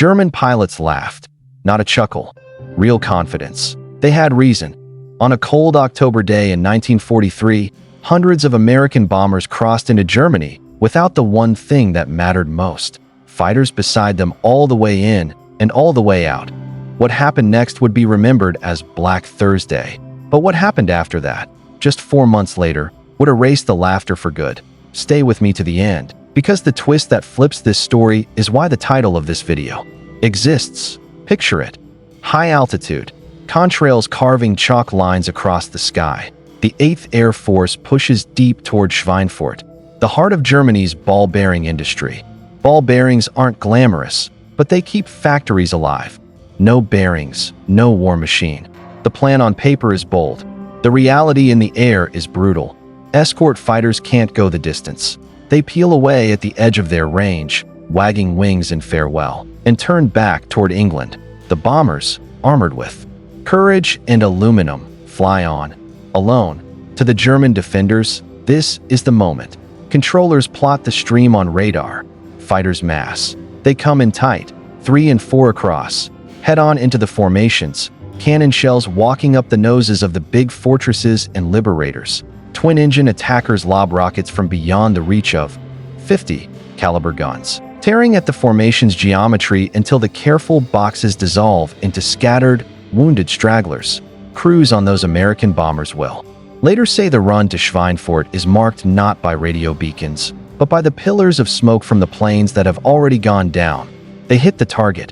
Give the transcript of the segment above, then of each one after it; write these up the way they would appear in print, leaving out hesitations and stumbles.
German pilots laughed. Not a chuckle. Real confidence. They had reason. On a cold October day in 1943, hundreds of American bombers crossed into Germany without the one thing that mattered most: fighters beside them all the way in and all the way out. What happened next would be remembered as Black Thursday. But what happened after that, just 4 months later, would erase the laughter for good. Stay with me to the end, because the twist that flips this story is why the title of this video exists. Picture it. High altitude, contrails carving chalk lines across the sky. The 8th Air Force pushes deep toward Schweinfurt, the heart of Germany's ball bearing industry. Ball bearings aren't glamorous, but they keep factories alive. No bearings, no war machine. The plan on paper is bold. The reality in the air is brutal. Escort fighters can't go the distance. They peel away at the edge of their range, wagging wings in farewell, and turn back toward England. The bombers, armored with courage and aluminum, fly on, alone. To the German defenders, this is the moment. Controllers plot the stream on radar. Fighters mass. They come in tight, 3 and 4 across, head-on into the formations, cannon shells walking up the noses of the big fortresses and liberators. Twin-engine attackers lob rockets from beyond the reach of 50 caliber guns, tearing at the formation's geometry until the careful boxes dissolve into scattered, wounded stragglers. Crews on those American bombers will later say the run to Schweinfurt is marked not by radio beacons, but by the pillars of smoke from the planes that have already gone down. They hit the target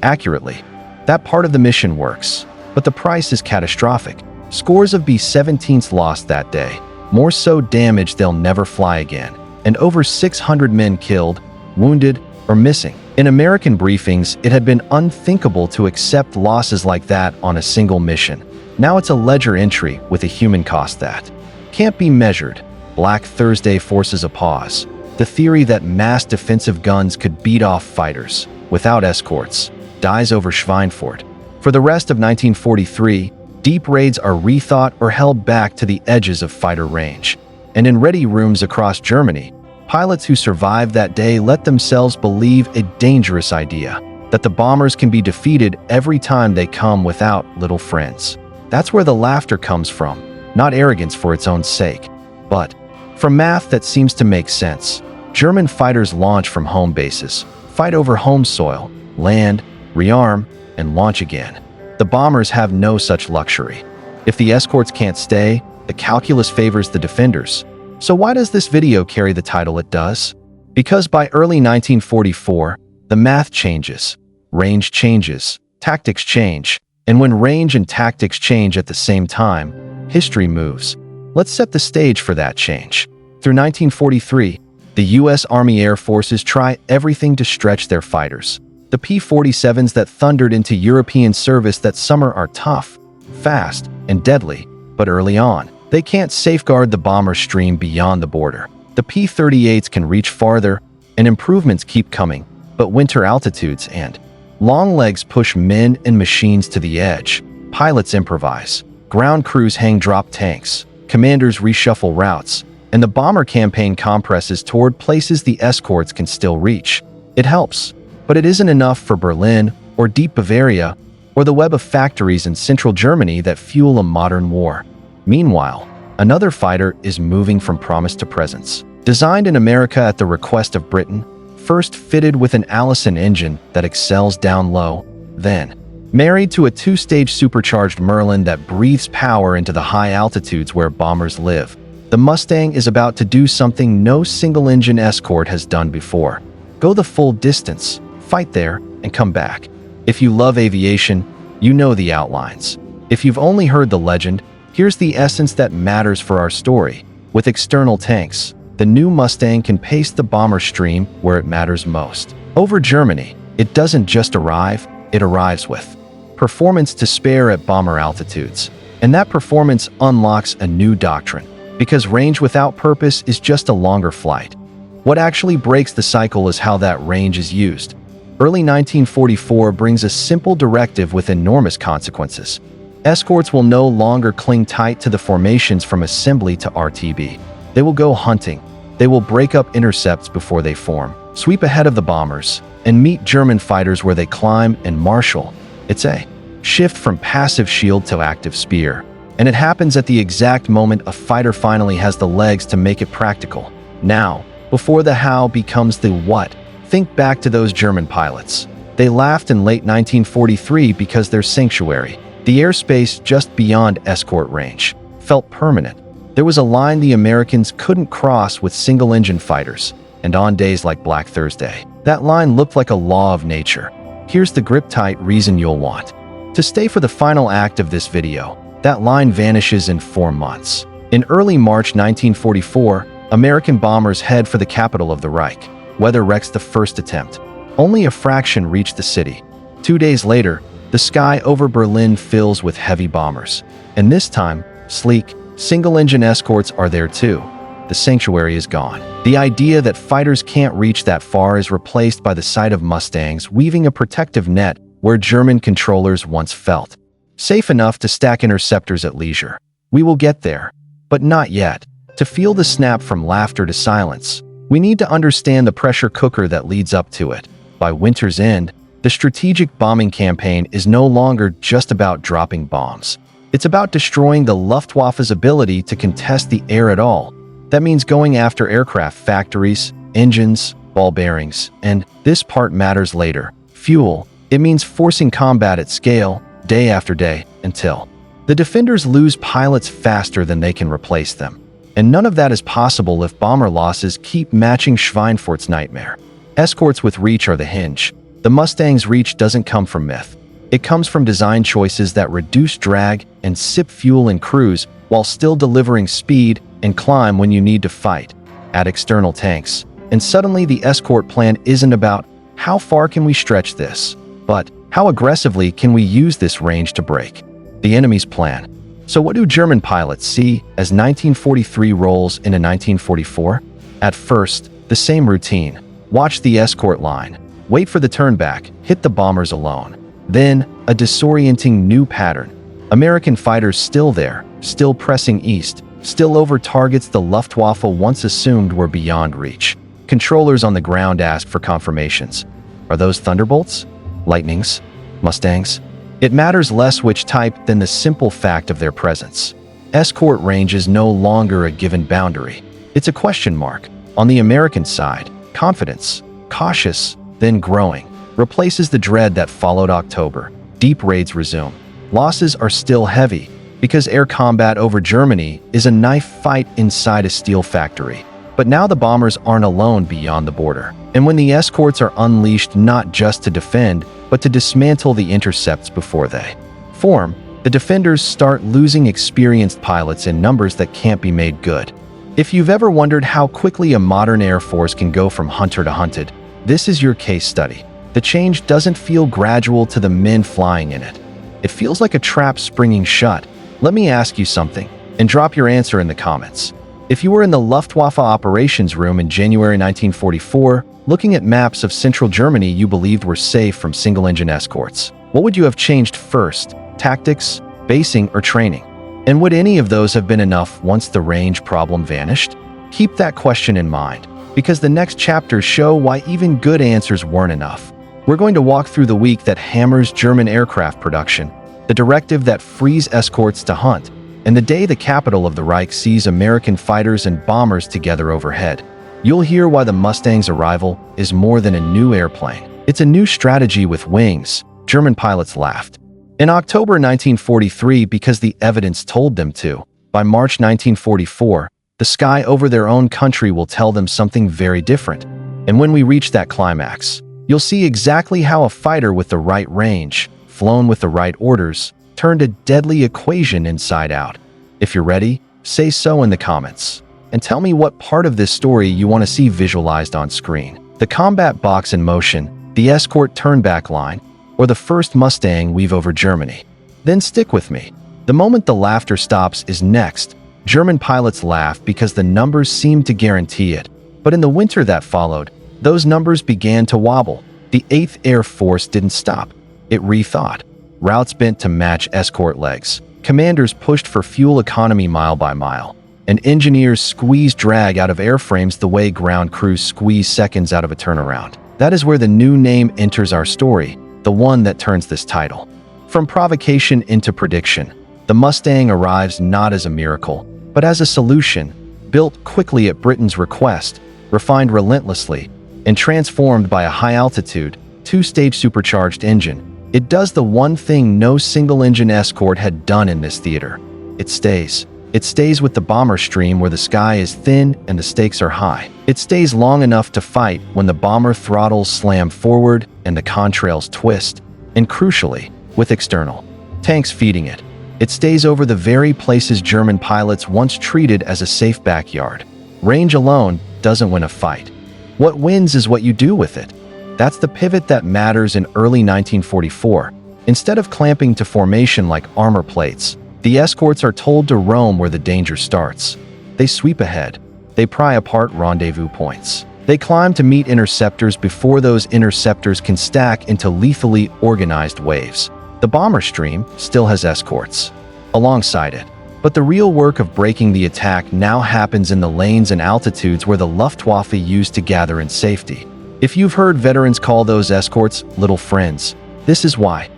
accurately. That part of the mission works, but the price is catastrophic. Scores of B-17s lost that day, more so damaged they'll never fly again, and over 600 men killed, wounded, or missing. In American briefings, it had been unthinkable to accept losses like that on a single mission. Now it's a ledger entry with a human cost that can't be measured. Black Thursday forces a pause. The theory that mass defensive guns could beat off fighters without escorts dies over Schweinfurt. For the rest of 1943, deep raids are rethought or held back to the edges of fighter range. And in ready rooms across Germany, pilots who survived that day let themselves believe a dangerous idea: that the bombers can be defeated every time they come without little friends. That's where the laughter comes from, not arrogance for its own sake, but from math that seems to make sense. German fighters launch from home bases, fight over home soil, land, rearm, and launch again. The bombers have no such luxury. If the escorts can't stay, the calculus favors the defenders. So why does this video carry the title it does? Because by early 1944, the math changes, range changes, tactics change, and when range and tactics change at the same time, history moves. Let's set the stage for that change. Through 1943, the U.S. Army Air Forces try everything to stretch their fighters. The P-47s that thundered into European service that summer are tough, fast, and deadly, but early on, they can't safeguard the bomber stream beyond the border. The P-38s can reach farther, and improvements keep coming, but winter altitudes and long legs push men and machines to the edge. Pilots improvise, ground crews hang drop tanks, commanders reshuffle routes, and the bomber campaign compresses toward places the escorts can still reach. It helps, but it isn't enough for Berlin or deep Bavaria or the web of factories in central Germany that fuel a modern war. Meanwhile, another fighter is moving from promise to presence. Designed in America at the request of Britain, first fitted with an Allison engine that excels down low, then married to a 2-stage supercharged Merlin that breathes power into the high altitudes where bombers live, the Mustang is about to do something no single-engine escort has done before. Go the full distance, fight there, and come back. If you love aviation, you know the outlines. If you've only heard the legend, here's the essence that matters for our story. With external tanks, the new Mustang can pace the bomber stream where it matters most. Over Germany, it doesn't just arrive, it arrives with performance to spare at bomber altitudes. And that performance unlocks a new doctrine, because range without purpose is just a longer flight. What actually breaks the cycle is how that range is used. Early 1944 brings a simple directive with enormous consequences. Escorts will no longer cling tight to the formations from assembly to RTB. They will go hunting. They will break up intercepts before they form, sweep ahead of the bombers, and meet German fighters where they climb and marshal. It's a shift from passive shield to active spear, and it happens at the exact moment a fighter finally has the legs to make it practical. Now, before the how becomes the what, think back to those German pilots. They laughed in late 1943 because their sanctuary, the airspace just beyond escort range, felt permanent. There was a line the Americans couldn't cross with single-engine fighters, and on days like Black Thursday, that line looked like a law of nature. Here's the grip-tight reason you'll want to stay for the final act of this video. That line vanishes in 4 months. In early March 1944, American bombers head for the capital of the Reich. Weather wrecks the first attempt. Only a fraction reached the city. 2 days later, the sky over Berlin fills with heavy bombers. And this time, sleek, single-engine escorts are there too. The sanctuary is gone. The idea that fighters can't reach that far is replaced by the sight of Mustangs weaving a protective net where German controllers once felt safe enough to stack interceptors at leisure. We will get there, but not yet. To feel the snap from laughter to silence, we need to understand the pressure cooker that leads up to it. By winter's end, the strategic bombing campaign is no longer just about dropping bombs. It's about destroying the Luftwaffe's ability to contest the air at all. That means going after aircraft factories, engines, ball bearings, and this part matters later, fuel. It means forcing combat at scale, day after day, until the defenders lose pilots faster than they can replace them. And none of that is possible if bomber losses keep matching Schweinfurt's nightmare. Escorts with reach are the hinge. The Mustang's reach doesn't come from myth. It comes from design choices that reduce drag and sip fuel in cruise while still delivering speed and climb when you need to fight. Add external tanks, and suddenly the escort plan isn't about how far can we stretch this, but how aggressively can we use this range to break the enemy's plan. So what do German pilots see as 1943 rolls into 1944? At first, the same routine. Watch the escort line, wait for the turnback, hit the bombers alone. Then, a disorienting new pattern. American fighters still there, still pressing east, still over targets the Luftwaffe once assumed were beyond reach. Controllers on the ground ask for confirmations. Are those Thunderbolts? Lightnings? Mustangs? It matters less which type than the simple fact of their presence. Escort range is no longer a given boundary. It's a question mark. On the American side, confidence, cautious, then growing, replaces the dread that followed October. Deep raids resume. Losses are still heavy, because air combat over Germany is a knife fight inside a steel factory. But now the bombers aren't alone beyond the border. And when the escorts are unleashed not just to defend, but to dismantle the intercepts before they form, the defenders start losing experienced pilots in numbers that can't be made good. If you've ever wondered how quickly a modern air force can go from hunter to hunted, this is your case study. The change doesn't feel gradual to the men flying in it. It feels like a trap springing shut. Let me ask you something, and drop your answer in the comments. If you were in the Luftwaffe operations room in January 1944, looking at maps of central Germany you believed were safe from single-engine escorts, what would you have changed first? Tactics, basing, or training? And would any of those have been enough once the range problem vanished? Keep that question in mind, because the next chapters show why even good answers weren't enough. We're going to walk through the week that hammers German aircraft production, the directive that frees escorts to hunt, and the day the capital of the Reich sees American fighters and bombers together overhead. You'll hear why the Mustang's arrival is more than a new airplane. It's a new strategy with wings. German pilots laughed in October 1943 because the evidence told them to. By March 1944, the sky over their own country will tell them something very different. And when we reach that climax, you'll see exactly how a fighter with the right range, flown with the right orders, turned a deadly equation inside out. If you're ready, say so in the comments. And tell me what part of this story you want to see visualized on screen. The combat box in motion, the escort turnback line, or the first Mustang weave over Germany. Then stick with me. The moment the laughter stops is next. German pilots laugh because the numbers seemed to guarantee it. But in the winter that followed, those numbers began to wobble. The 8th Air Force didn't stop. It rethought. Routes bent to match escort legs. Commanders pushed for fuel economy mile by mile. And engineers squeezed drag out of airframes the way ground crews squeeze seconds out of a turnaround. That is where the new name enters our story, the one that turns this title. From provocation into prediction, the Mustang arrives not as a miracle, but as a solution, built quickly at Britain's request, refined relentlessly, and transformed by a high-altitude, two-stage supercharged engine. It does the one thing no single-engine Escort had done in this theater. It stays. It stays with the bomber stream where the sky is thin and the stakes are high. It stays long enough to fight when the bomber throttles slam forward and the contrails twist, and crucially, with external tanks feeding it. It stays over the very places German pilots once treated as a safe backyard. Range alone doesn't win a fight. What wins is what you do with it. That's the pivot that matters in early 1944. Instead of clamping to formation like armor plates, the escorts are told to roam where the danger starts. They sweep ahead. They pry apart rendezvous points. They climb to meet interceptors before those interceptors can stack into lethally organized waves. The bomber stream still has escorts alongside it, but the real work of breaking the attack now happens in the lanes and altitudes where the Luftwaffe used to gather in safety. If you've heard veterans call those escorts little friends, this is why.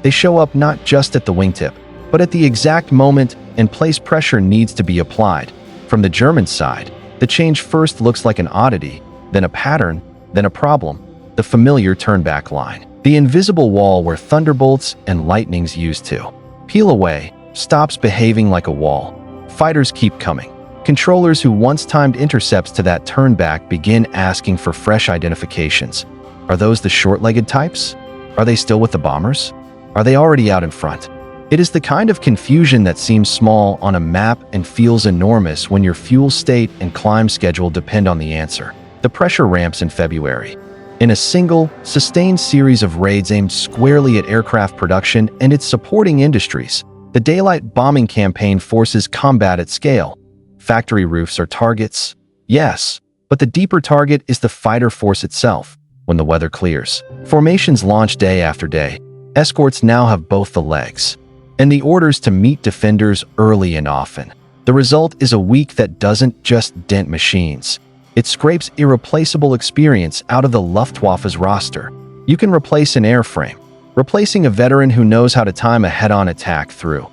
They show up not just at the wingtip, but at the exact moment and place pressure needs to be applied. From the German side, the change first looks like an oddity, then a pattern, then a problem, the familiar turnback line. The invisible wall where thunderbolts and lightnings used to peel away stops behaving like a wall. Fighters keep coming. Controllers who once timed intercepts to that turnback begin asking for fresh identifications. Are those the short-legged types? Are they still with the bombers? Are they already out in front? It is the kind of confusion that seems small on a map and feels enormous when your fuel state and climb schedule depend on the answer. The pressure ramps in February. In a single, sustained series of raids aimed squarely at aircraft production and its supporting industries, the daylight bombing campaign forces combat at scale. Factory roofs are targets, yes, but the deeper target is the fighter force itself. When the weather clears, formations launch day after day. Escorts now have both the legs and the orders to meet defenders early and often. The result is a week that doesn't just dent machines. It scrapes irreplaceable experience out of the Luftwaffe's roster. You can replace an airframe, replacing a veteran who knows how to time a head-on attack through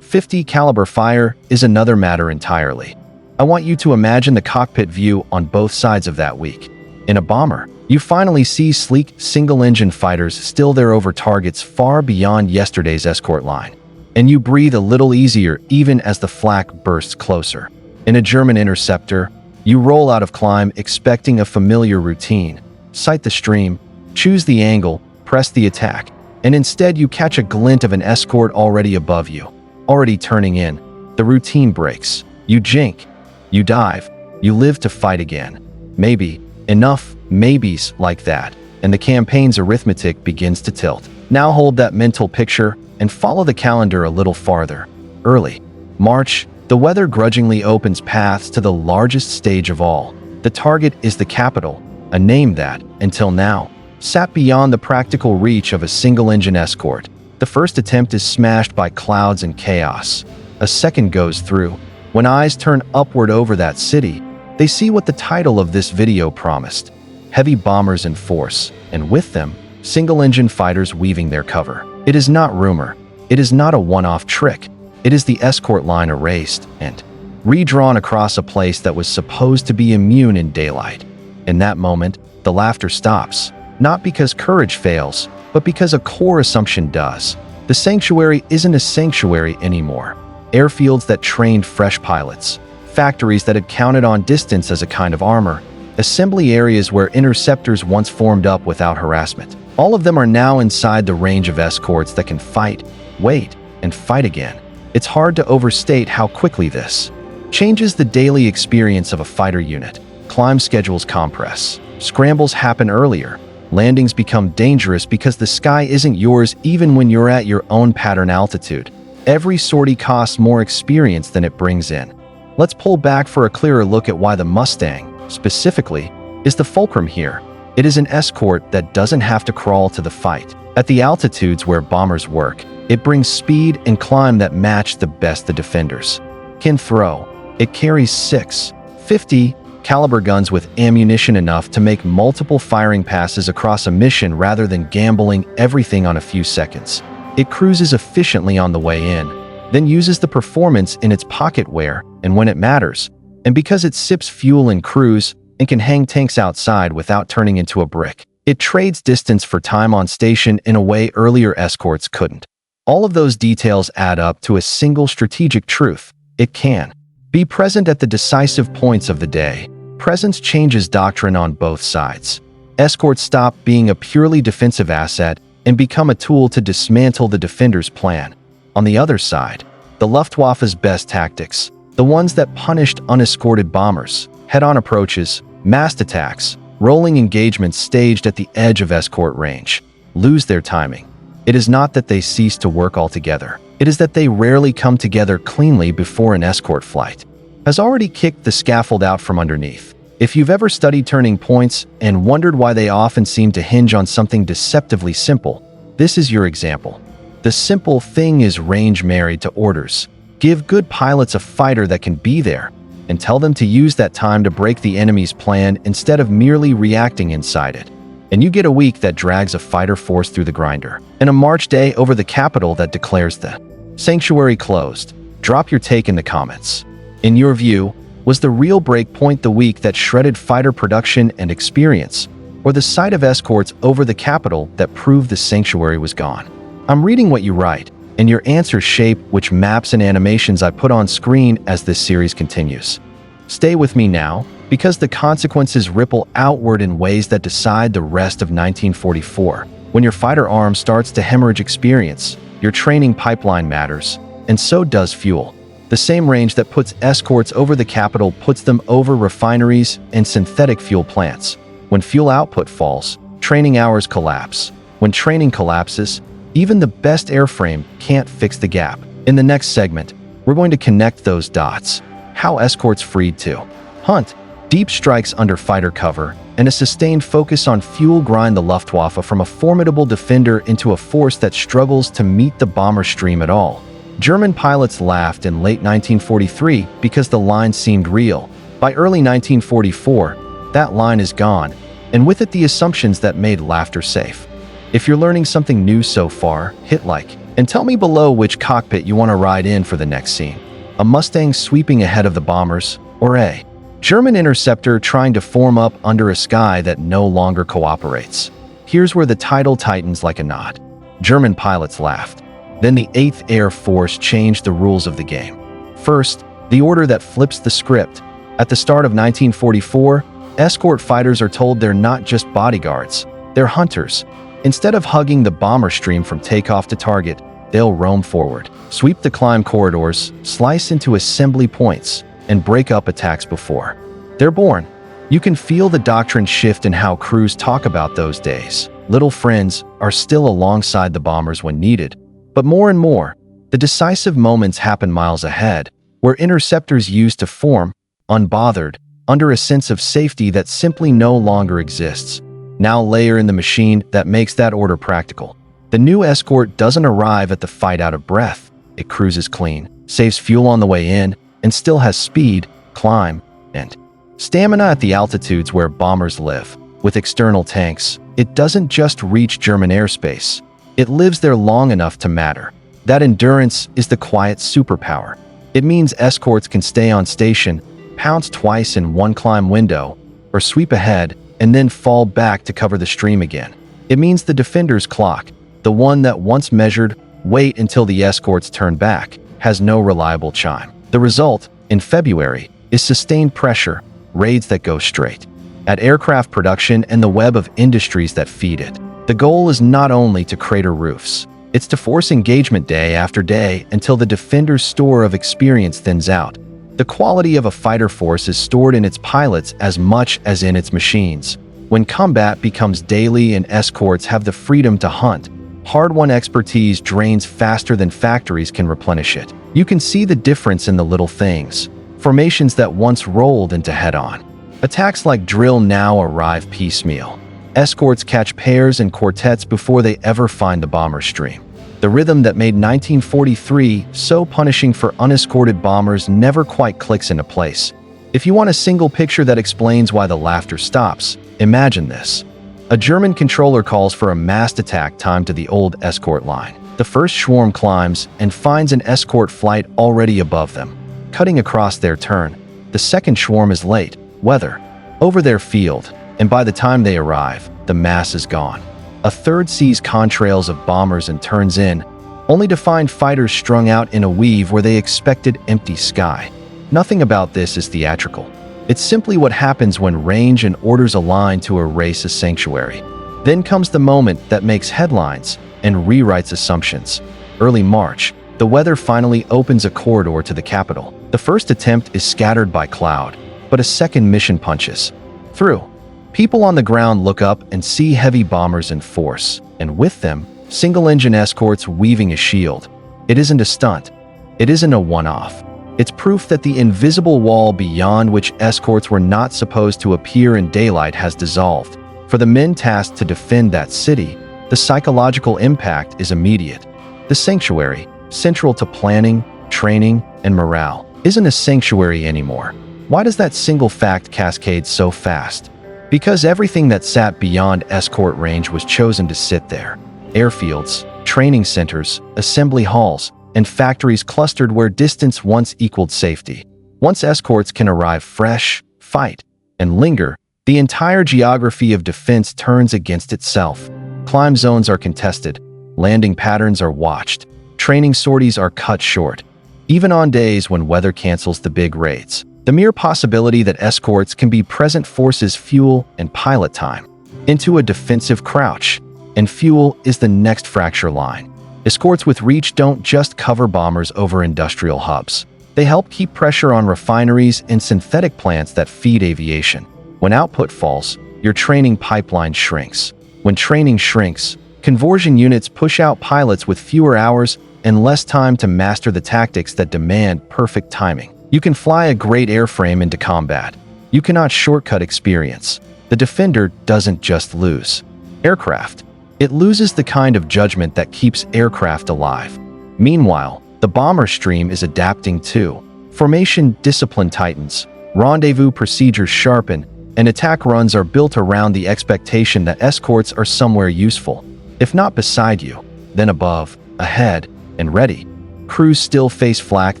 .50 caliber fire is another matter entirely. I want you to imagine the cockpit view on both sides of that week. In a bomber, you finally see sleek single-engine fighters still there over targets far beyond yesterday's escort line. And you breathe a little easier even as the flak bursts closer. In a German interceptor, you roll out of climb expecting a familiar routine. Sight the stream, choose the angle, press the attack, and instead you catch a glint of an escort already above you, already turning in. The routine breaks. You jink. You dive. You live to fight again. Maybe. Enough maybes like that, and the campaign's arithmetic begins to tilt. Now hold that mental picture and follow the calendar a little farther. Early March, the weather grudgingly opens paths to the largest stage of all. The target is the capital, a name that, until now, sat beyond the practical reach of a single-engine escort. The first attempt is smashed by clouds and chaos. A second goes through. When eyes turn upward over that city, they see what the title of this video promised: heavy bombers in force, and with them, single-engine fighters weaving their cover. It is not rumor. It is not a one-off trick. It is the escort line erased and redrawn across a place that was supposed to be immune in daylight. In that moment, the laughter stops, not because courage fails, but because a core assumption does. The sanctuary isn't a sanctuary anymore. Airfields that trained fresh pilots, factories that had counted on distance as a kind of armor, assembly areas where interceptors once formed up without harassment. All of them are now inside the range of escorts that can fight, wait, and fight again. It's hard to overstate how quickly this changes the daily experience of a fighter unit. Climb schedules compress. Scrambles happen earlier. Landings become dangerous because the sky isn't yours even when you're at your own pattern altitude. Every sortie costs more experience than it brings in. Let's pull back for a clearer look at why the Mustang, specifically, is the fulcrum here. It is an escort that doesn't have to crawl to the fight. At the altitudes where bombers work, it brings speed and climb that match the best the defenders can throw. It carries 650 caliber guns with ammunition enough to make multiple firing passes across a mission rather than gambling everything on a few seconds. It cruises efficiently on the way in, then uses the performance in its pocket where and when it matters, and because it sips fuel in cruise and can hang tanks outside without turning into a brick. It trades distance for time on station in a way earlier escorts couldn't. All of those details add up to a single strategic truth. It can be present at the decisive points of the day. Presence changes doctrine on both sides. Escorts stop being a purely defensive asset and become a tool to dismantle the defender's plan. On the other side, the Luftwaffe's best tactics, the ones that punished unescorted bombers, head-on approaches, massed attacks, rolling engagements staged at the edge of escort range, lose their timing. It is not that they cease to work altogether. It is that they rarely come together cleanly before an escort flight has already kicked the scaffold out from underneath. If you've ever studied turning points and wondered why they often seem to hinge on something deceptively simple, this is your example. The simple thing is range married to orders. Give good pilots a fighter that can be there, and tell them to use that time to break the enemy's plan instead of merely reacting inside it. And you get a week that drags a fighter force through the grinder, and a March day over the capital that declares the sanctuary closed. Drop your take in the comments. In your view, was the real break point the week that shredded fighter production and experience, or the sight of escorts over the capital that proved the sanctuary was gone? I'm reading what you write, and your answers shape which maps and animations I put on screen as this series continues. Stay with me now, because the consequences ripple outward in ways that decide the rest of 1944. When your fighter arm starts to hemorrhage experience, your training pipeline matters, and so does fuel. The same range that puts escorts over the capital puts them over refineries and synthetic fuel plants. When fuel output falls, training hours collapse. When training collapses, even the best airframe can't fix the gap. In the next segment, we're going to connect those dots. How escorts freed to hunt, deep strikes under fighter cover, and a sustained focus on fuel grind the Luftwaffe from a formidable defender into a force that struggles to meet the bomber stream at all. German pilots laughed in late 1943 because the line seemed real. By early 1944, that line is gone, and with it the assumptions that made laughter safe. If you're learning something new so far, hit like, and tell me below which cockpit you want to ride in for the next scene. A Mustang sweeping ahead of the bombers, or a German interceptor trying to form up under a sky that no longer cooperates. Here's where the title tightens like a knot. German pilots laughed. Then the 8th Air Force changed the rules of the game. First, the order that flips the script. At the start of 1944, escort fighters are told they're not just bodyguards, they're hunters. Instead of hugging the bomber stream from takeoff to target, they'll roam forward, sweep the climb corridors, slice into assembly points, and break up attacks before they're born. You can feel the doctrine shift in how crews talk about those days. Little friends are still alongside the bombers when needed, but more and more, the decisive moments happen miles ahead, where interceptors used to form, unbothered, under a sense of safety that simply no longer exists. Now layer in the machine that makes that order practical. The new escort doesn't arrive at the fight out of breath. It cruises clean, saves fuel on the way in, and still has speed, climb, and stamina at the altitudes where bombers live. With external tanks, it doesn't just reach German airspace. It lives there long enough to matter. That endurance is the quiet superpower. It means escorts can stay on station, pounce twice in one climb window, or sweep ahead and then fall back to cover the stream again. It means the defender's clock, the one that once measured wait until the escorts turn back, has no reliable chime. The result, in February, is sustained pressure, raids that go straight at aircraft production and the web of industries that feed it. The goal is not only to crater roofs, it's to force engagement day after day until the defender's store of experience thins out. The quality of a fighter force is stored in its pilots as much as in its machines. When combat becomes daily and escorts have the freedom to hunt, hard-won expertise drains faster than factories can replenish it. You can see the difference in the little things. Formations that once rolled into head-on attacks like drill now arrive piecemeal. Escorts catch pairs and quartets before they ever find the bomber stream. The rhythm that made 1943 so punishing for unescorted bombers never quite clicks into place. If you want a single picture that explains why the laughter stops, imagine this. A German controller calls for a massed attack timed to the old escort line. The first swarm climbs and finds an escort flight already above them, cutting across their turn. The second swarm is late, weather, over their field, and by the time they arrive, the mass is gone. A third sees contrails of bombers and turns in, only to find fighters strung out in a weave where they expected empty sky. Nothing about this is theatrical. It's simply what happens when range and orders align to erase a sanctuary. Then comes the moment that makes headlines and rewrites assumptions. Early March, the weather finally opens a corridor to the capital. The first attempt is scattered by cloud, but a second mission punches through. People on the ground look up and see heavy bombers in force, and with them, single-engine escorts weaving a shield. It isn't a stunt. It isn't a one-off. It's proof that the invisible wall beyond which escorts were not supposed to appear in daylight has dissolved. For the men tasked to defend that city, the psychological impact is immediate. The sanctuary, central to planning, training, and morale, isn't a sanctuary anymore. Why does that single fact cascade so fast? Because everything that sat beyond escort range was chosen to sit there. Airfields, training centers, assembly halls, and factories clustered where distance once equaled safety. Once escorts can arrive fresh, fight, and linger, the entire geography of defense turns against itself. Climb zones are contested, landing patterns are watched, training sorties are cut short. Even on days when weather cancels the big raids, the mere possibility that escorts can be present forces fuel and pilot time into a defensive crouch, and fuel is the next fracture line. Escorts with reach don't just cover bombers over industrial hubs. They help keep pressure on refineries and synthetic plants that feed aviation. When output falls, your training pipeline shrinks. When training shrinks, conversion units push out pilots with fewer hours and less time to master the tactics that demand perfect timing. You can fly a great airframe into combat. You cannot shortcut experience. The defender doesn't just lose aircraft. It loses the kind of judgment that keeps aircraft alive. Meanwhile, the bomber stream is adapting too. Formation discipline tightens, rendezvous procedures sharpen, and attack runs are built around the expectation that escorts are somewhere useful. If not beside you, then above, ahead, and ready. Crews still face flak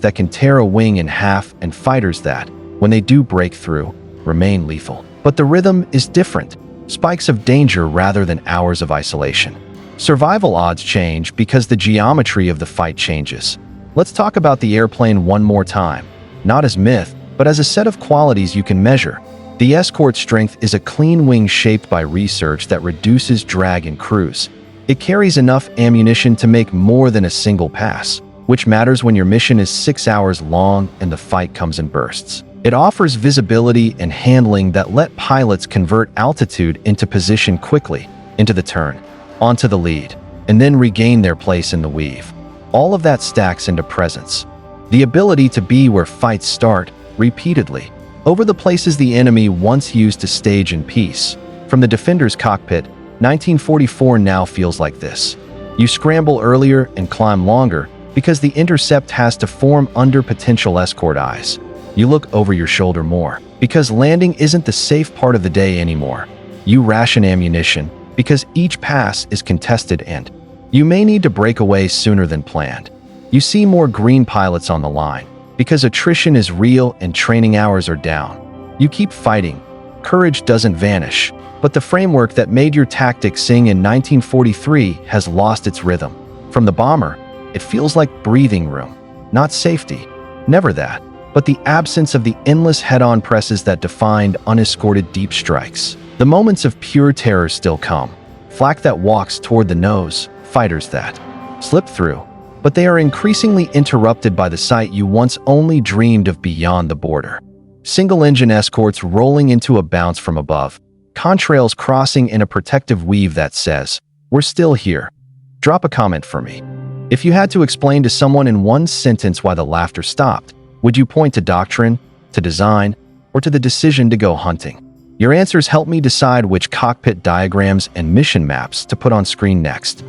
that can tear a wing in half and fighters that, when they do break through, remain lethal. But the rhythm is different. Spikes of danger rather than hours of isolation. Survival odds change because the geometry of the fight changes. Let's talk about the airplane one more time. Not as myth, but as a set of qualities you can measure. The escort strength is a clean wing shaped by research that reduces drag in cruise. It carries enough ammunition to make more than a single pass, which matters when your mission is 6 hours long and the fight comes in bursts. It offers visibility and handling that let pilots convert altitude into position quickly, into the turn, onto the lead, and then regain their place in the weave. All of that stacks into presence. The ability to be where fights start, repeatedly, over the places the enemy once used to stage in peace. From the defender's cockpit, 1944 now feels like this. You scramble earlier and climb longer because the intercept has to form under potential escort eyes. You look over your shoulder more, because landing isn't the safe part of the day anymore. You ration ammunition, because each pass is contested and you may need to break away sooner than planned. You see more green pilots on the line, because attrition is real and training hours are down. You keep fighting. Courage doesn't vanish, but the framework that made your tactics sing in 1943 has lost its rhythm. From the bomber, it feels like breathing room, not safety. Never that. But the absence of the endless head-on presses that defined unescorted deep strikes. The moments of pure terror still come. Flak that walks toward the nose, fighters that slip through. But they are increasingly interrupted by the sight you once only dreamed of beyond the border. Single-engine escorts rolling into a bounce from above. Contrails crossing in a protective weave that says, "We're still here." Drop a comment for me. If you had to explain to someone in one sentence why the laughter stopped, would you point to doctrine, to design, or to the decision to go hunting? Your answers help me decide which cockpit diagrams and mission maps to put on screen next.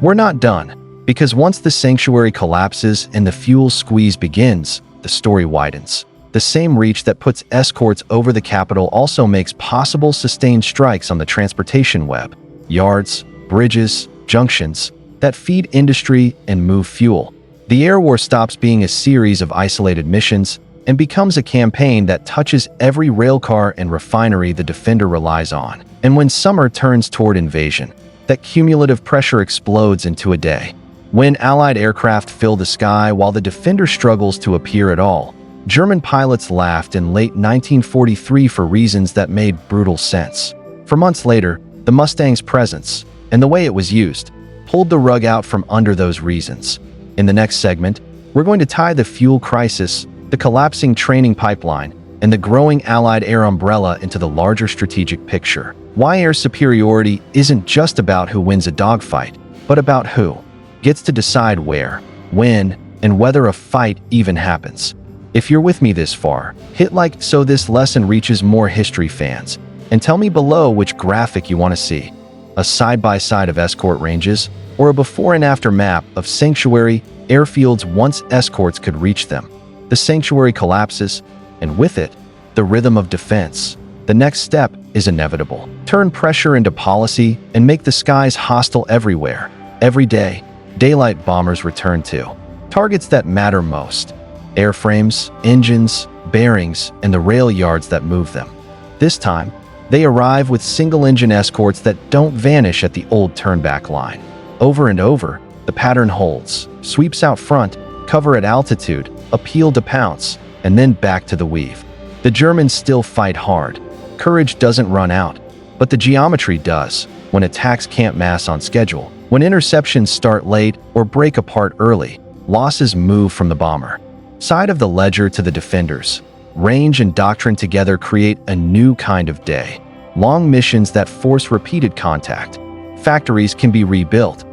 We're not done, because once the sanctuary collapses and the fuel squeeze begins, the story widens. The same reach that puts escorts over the capital also makes possible sustained strikes on the transportation web, yards, bridges, junctions that feed industry and move fuel. The air war stops being a series of isolated missions and becomes a campaign that touches every railcar and refinery the defender relies on. And when summer turns toward invasion, that cumulative pressure explodes into a day. When Allied aircraft fill the sky while the defender struggles to appear at all, German pilots laughed in late 1943 for reasons that made brutal sense. For months later, the Mustang's presence, and the way it was used, pulled the rug out from under those reasons. In the next segment, we're going to tie the fuel crisis, the collapsing training pipeline, and the growing Allied air umbrella into the larger strategic picture. Why air superiority isn't just about who wins a dogfight, but about who gets to decide where, when, and whether a fight even happens. If you're with me this far, hit like so this lesson reaches more history fans, and tell me below which graphic you want to see. A side-by-side of escort ranges, or a before and after map of sanctuary airfields once escorts could reach them. The sanctuary collapses, and with it, the rhythm of defense. The next step is inevitable. Turn pressure into policy and make the skies hostile everywhere. Every day, daylight bombers return to targets that matter most: airframes, engines, bearings, and the rail yards that move them. This time, they arrive with single-engine escorts that don't vanish at the old turnback line. Over and over, the pattern holds: sweeps out front, cover at altitude, appeal to pounce, and then back to the weave. The Germans still fight hard. Courage doesn't run out, but the geometry does. When attacks can't mass on schedule, when interceptions start late or break apart early, losses move from the bomber side of the ledger to the defenders. Range and doctrine together create a new kind of day. Long missions that force repeated contact. Factories can be rebuilt.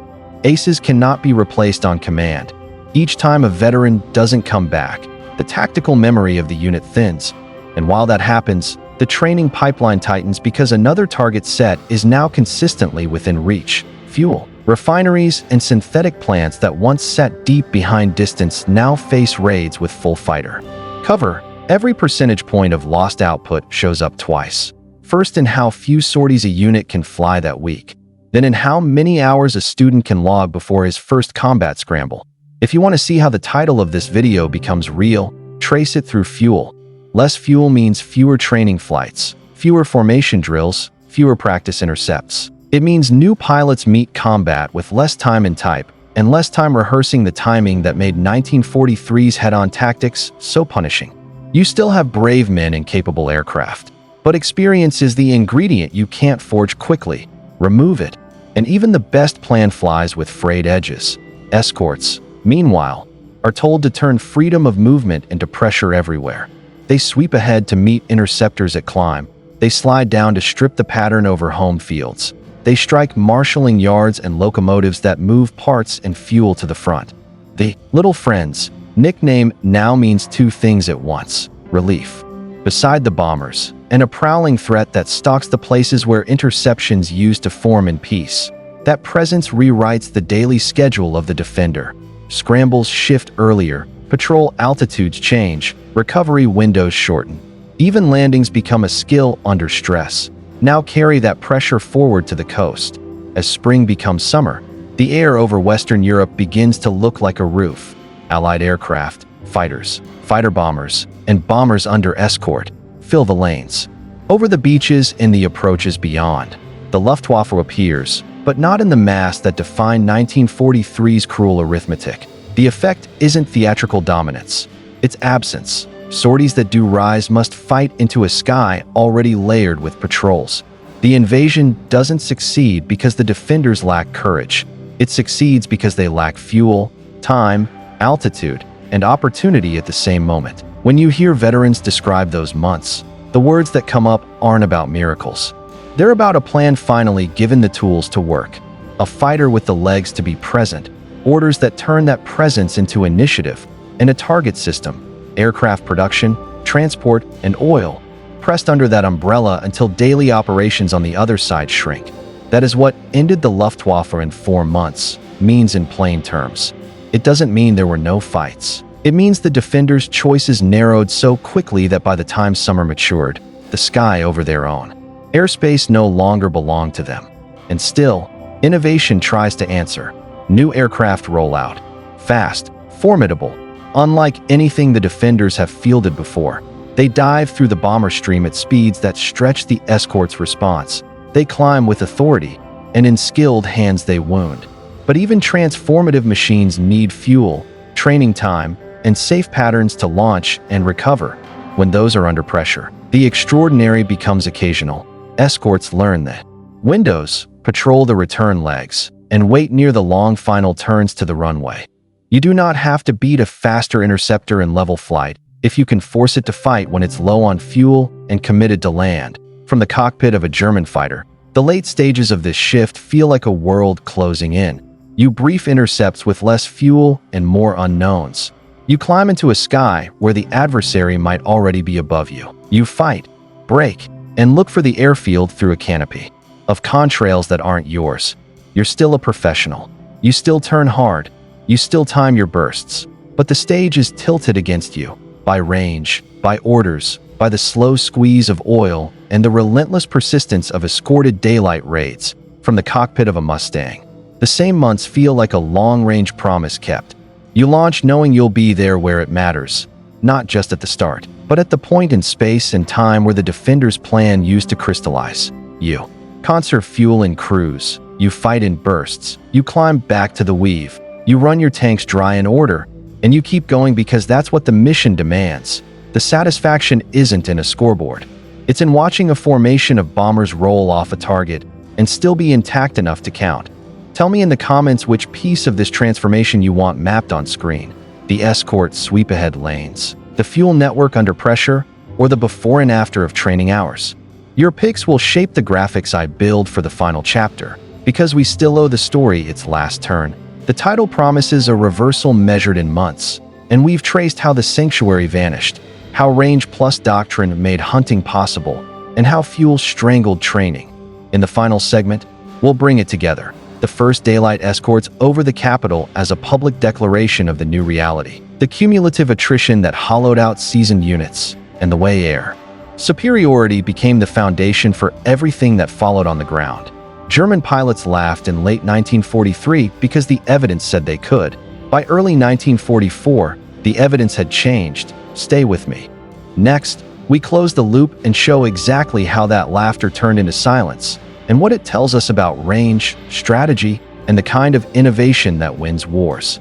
Aces cannot be replaced on command. Each time a veteran doesn't come back, the tactical memory of the unit thins. And while that happens, the training pipeline tightens because another target set is now consistently within reach. Fuel, refineries, and synthetic plants that once sat deep behind distance now face raids with full fighter cover. Every percentage point of lost output shows up twice. First in how few sorties a unit can fly that week, then in how many hours a student can log before his first combat scramble. If you want to see how the title of this video becomes real, trace it through fuel. Less fuel means fewer training flights, fewer formation drills, fewer practice intercepts. It means new pilots meet combat with less time in type, and less time rehearsing the timing that made 1943's head-on tactics so punishing. You still have brave men and capable aircraft, but experience is the ingredient you can't forge quickly. Remove it, and even the best plan flies with frayed edges. Escorts, meanwhile, are told to turn freedom of movement into pressure everywhere. They sweep ahead to meet interceptors at climb. They slide down to strip the pattern over home fields. They strike marshalling yards and locomotives that move parts and fuel to the front. The Little Friends nickname now means two things at once: relief beside the bombers, and a prowling threat that stalks the places where interceptions used to form in peace. That presence rewrites the daily schedule of the defender. Scrambles shift earlier, patrol altitudes change, recovery windows shorten. Even landings become a skill under stress. Now carry that pressure forward to the coast. As spring becomes summer, the air over Western Europe begins to look like a roof. Allied aircraft, fighters, fighter bombers, and bombers under escort fill the lanes. Over the beaches and the approaches beyond, the Luftwaffe appears, but not in the mass that defined 1943's cruel arithmetic. The effect isn't theatrical dominance, it's absence. Sorties that do rise must fight into a sky already layered with patrols. The invasion doesn't succeed because the defenders lack courage. It succeeds because they lack fuel, time, altitude, and opportunity at the same moment. When you hear veterans describe those months, the words that come up aren't about miracles. They're about a plan finally given the tools to work, a fighter with the legs to be present, orders that turn that presence into initiative, and a target system, aircraft production, transport, and oil, pressed under that umbrella until daily operations on the other side shrink. That is what ended the Luftwaffe in 4 months means in plain terms. It doesn't mean there were no fights. It means the defenders' choices narrowed so quickly that by the time summer matured, the sky over their own airspace no longer belonged to them. And still, innovation tries to answer. New aircraft roll out. Fast, formidable, unlike anything the defenders have fielded before. They dive through the bomber stream at speeds that stretch the escort's response. They climb with authority, and in skilled hands they wound. But even transformative machines need fuel, training time, and safe patterns to launch and recover. When those are under pressure, the extraordinary becomes occasional. Escorts learn that windows patrol the return legs and wait near the long final turns to the runway. You do not have to beat a faster interceptor in level flight if you can force it to fight when it's low on fuel and committed to land. From the cockpit of a German fighter, the late stages of this shift feel like a world closing in. You brief intercepts with less fuel and more unknowns. You climb into a sky where the adversary might already be above you. You fight, brake, and look for the airfield through a canopy of contrails that aren't yours. You're still a professional. You still turn hard. You still time your bursts. But the stage is tilted against you by range, by orders, by the slow squeeze of oil, and the relentless persistence of escorted daylight raids from the cockpit of a Mustang. The same months feel like a long-range promise kept. You launch knowing you'll be there where it matters, not just at the start, but at the point in space and time where the defender's plan used to crystallize. You conserve fuel in cruise. You fight in bursts. You climb back to the weave. You run your tanks dry in order, and you keep going because that's what the mission demands. The satisfaction isn't in a scoreboard. It's in watching a formation of bombers roll off a target and still be intact enough to count. Tell me in the comments which piece of this transformation you want mapped on screen. The escort sweep ahead lanes, the fuel network under pressure, or the before and after of training hours. Your picks will shape the graphics I build for the final chapter. Because we still owe the story its last turn, the title promises a reversal measured in months, and we've traced how the sanctuary vanished, how range plus doctrine made hunting possible, and how fuel strangled training. In the final segment, we'll bring it together. The first daylight escorts over the capital as a public declaration of the new reality, the cumulative attrition that hollowed out seasoned units, and the way air superiority became the foundation for everything that followed on the ground. German pilots laughed in late 1943 because the evidence said they could. By early 1944, the evidence had changed. Stay with me. Next, we close the loop and show exactly how that laughter turned into silence, and what it tells us about range, strategy, and the kind of innovation that wins wars.